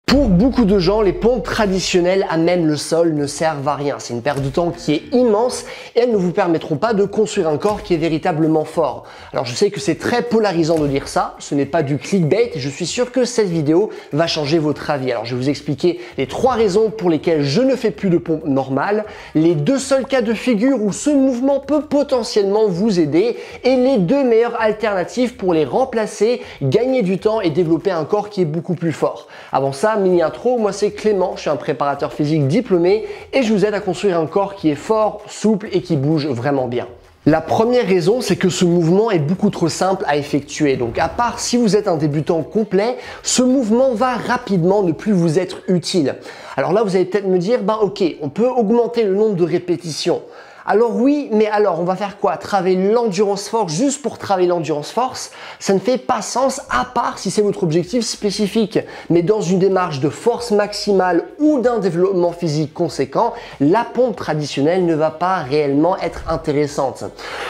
Pour beaucoup de gens, les pompes traditionnelles à même le sol ne servent à rien. C'est une perte de temps qui est immense et elles ne vous permettront pas de construire un corps qui est véritablement fort. Alors je sais que c'est très polarisant de dire ça, ce n'est pas du clickbait et je suis sûr que cette vidéo va changer votre avis. Alors je vais vous expliquer les 3 raisons pour lesquelles je ne fais plus de pompes normales, les 2 seuls cas de figure où ce mouvement peut potentiellement vous aider et les 2 meilleures alternatives pour les remplacer, gagner du temps et développer un corps qui est beaucoup plus fort. Avant ça, mini intro, moi c'est Clément, je suis un préparateur physique diplômé et je vous aide à construire un corps qui est fort, souple et qui bouge vraiment bien. La première raison, c'est que ce mouvement est beaucoup trop simple à effectuer. Donc à part si vous êtes un débutant complet, ce mouvement va rapidement ne plus vous être utile. Alors là, vous allez peut-être me dire, ok, on peut augmenter le nombre de répétitions. Alors oui, mais alors on va faire quoi? Travailler l'endurance force juste pour travailler l'endurance force? Ça ne fait pas sens à part si c'est votre objectif spécifique. Mais dans une démarche de force maximale ou d'un développement physique conséquent, la pompe traditionnelle ne va pas réellement être intéressante.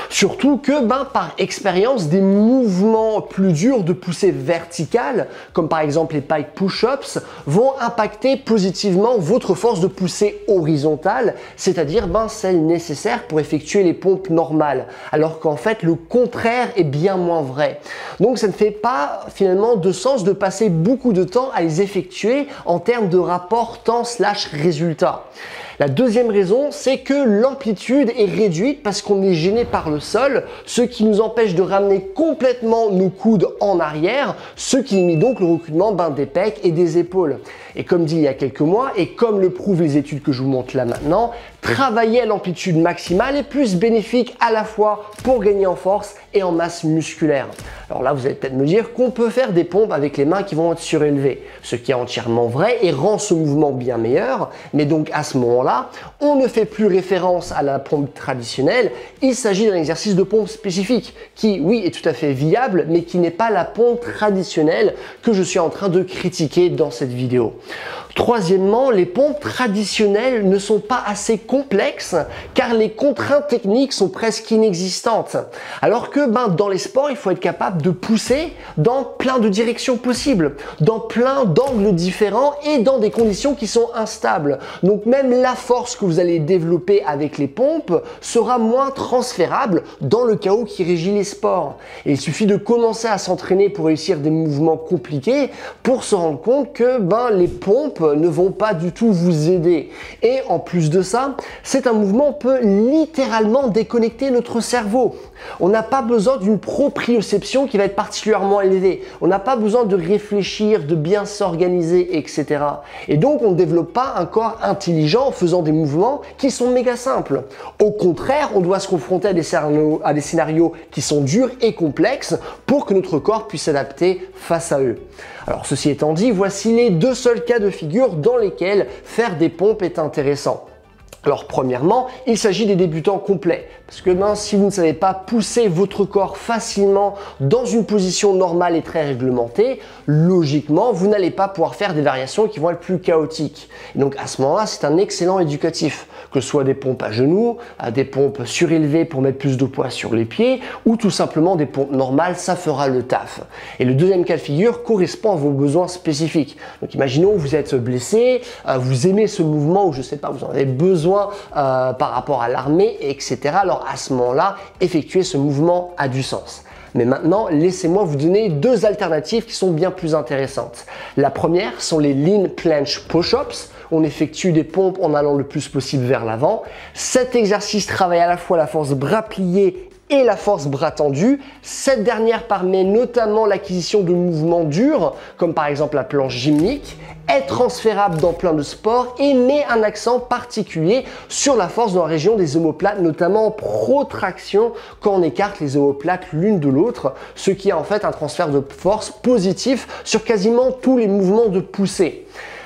Surtout que par expérience, des mouvements plus durs de poussée verticale, comme par exemple les pike push-ups, vont impacter positivement votre force de poussée horizontale, c'est-à-dire celle nécessaire pour effectuer les pompes normales, alors qu'en fait le contraire est bien moins vrai. Donc ça ne fait pas finalement de sens de passer beaucoup de temps à les effectuer en termes de rapport temps/résultat. La deuxième raison, c'est que l'amplitude est réduite parce qu'on est gêné par le sol, ce qui nous empêche de ramener complètement nos coudes en arrière, ce qui limite donc le recrutement des pecs et des épaules. Et comme dit il y a quelques mois, et comme le prouvent les études que je vous montre là maintenant, travailler à l'amplitude maximale est plus bénéfique à la fois pour gagner en force et en masse musculaire. Alors là, vous allez peut-être me dire qu'on peut faire des pompes avec les mains qui vont être surélevées, ce qui est entièrement vrai et rend ce mouvement bien meilleur, mais donc à ce moment-là, on ne fait plus référence à la pompe traditionnelle, il s'agit d'un exercice de pompe spécifique qui, oui, est tout à fait viable, mais qui n'est pas la pompe traditionnelle que je suis en train de critiquer dans cette vidéo. Troisièmement, les pompes traditionnelles ne sont pas assez complexes car les contraintes techniques sont presque inexistantes. Alors que dans les sports, il faut être capable de pousser dans plein de directions possibles, dans plein d'angles différents et dans des conditions qui sont instables. Donc même la force que vous allez développer avec les pompes sera moins transférable dans le chaos qui régit les sports. Et il suffit de commencer à s'entraîner pour réussir des mouvements compliqués pour se rendre compte que les pompes ne vont pas du tout vous aider. Et en plus de ça, c'est un mouvement qui peut littéralement déconnecter notre cerveau. On n'a pas besoin d'une proprioception qui va être particulièrement élevée. On n'a pas besoin de réfléchir, de bien s'organiser, etc. Et donc, on ne développe pas un corps intelligent en faisant des mouvements qui sont méga simples. Au contraire, on doit se confronter à des scénarios qui sont durs et complexes pour que notre corps puisse s'adapter face à eux. Alors, ceci étant dit, voici les 2 seuls cas de figure dans lesquels faire des pompes est intéressant. Alors premièrement, il s'agit des débutants complets parce que si vous ne savez pas pousser votre corps facilement dans une position normale et très réglementée, logiquement, vous n'allez pas pouvoir faire des variations qui vont être plus chaotiques. Et donc à ce moment-là, c'est un excellent éducatif, que ce soit des pompes à genoux, des pompes surélevées pour mettre plus de poids sur les pieds ou tout simplement des pompes normales, ça fera le taf. Et le deuxième cas de figure correspond à vos besoins spécifiques. Donc imaginons vous êtes blessé, vous aimez ce mouvement ou je sais pas, vous en avez besoin par rapport à l'armée, etc. Alors à ce moment-là, effectuer ce mouvement a du sens. Mais maintenant, laissez-moi vous donner 2 alternatives qui sont bien plus intéressantes. La première sont les lean planche push-ups. On effectue des pompes en allant le plus possible vers l'avant. Cet exercice travaille à la fois la force bras pliés et la force bras tendus. Cette dernière permet notamment l'acquisition de mouvements durs, comme par exemple la planche gymnique, est transférable dans plein de sports et met un accent particulier sur la force dans la région des omoplates, notamment en protraction quand on écarte les omoplates l'une de l'autre, ce qui est en fait un transfert de force positif sur quasiment tous les mouvements de poussée.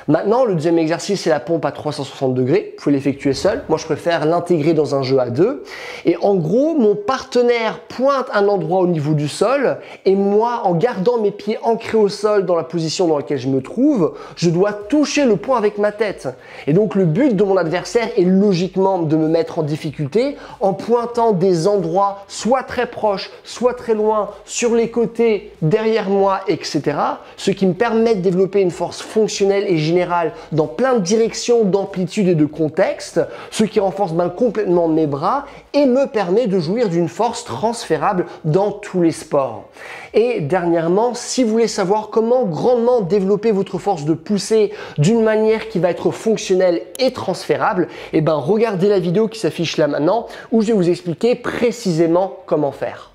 Maintenant, le deuxième exercice, c'est la pompe à 360 degrés. Vous pouvez l'effectuer seul. Moi, je préfère l'intégrer dans un jeu à deux. Et en gros, mon partenaire pointe un endroit au niveau du sol et moi, en gardant mes pieds ancrés au sol dans la position dans laquelle je me trouve, je dois toucher le point avec ma tête. Et donc, le but de mon adversaire est logiquement de me mettre en difficulté en pointant des endroits soit très proches, soit très loin, sur les côtés, derrière moi, etc. Ce qui me permet de développer une force fonctionnelle et générale dans plein de directions, d'amplitude et de contexte, ce qui renforce complètement mes bras et me permet de jouir d'une force transférable dans tous les sports. Et dernièrement, si vous voulez savoir comment grandement développer votre force de poussée d'une manière qui va être fonctionnelle et transférable, eh ben regardez la vidéo qui s'affiche là maintenant où je vais vous expliquer précisément comment faire.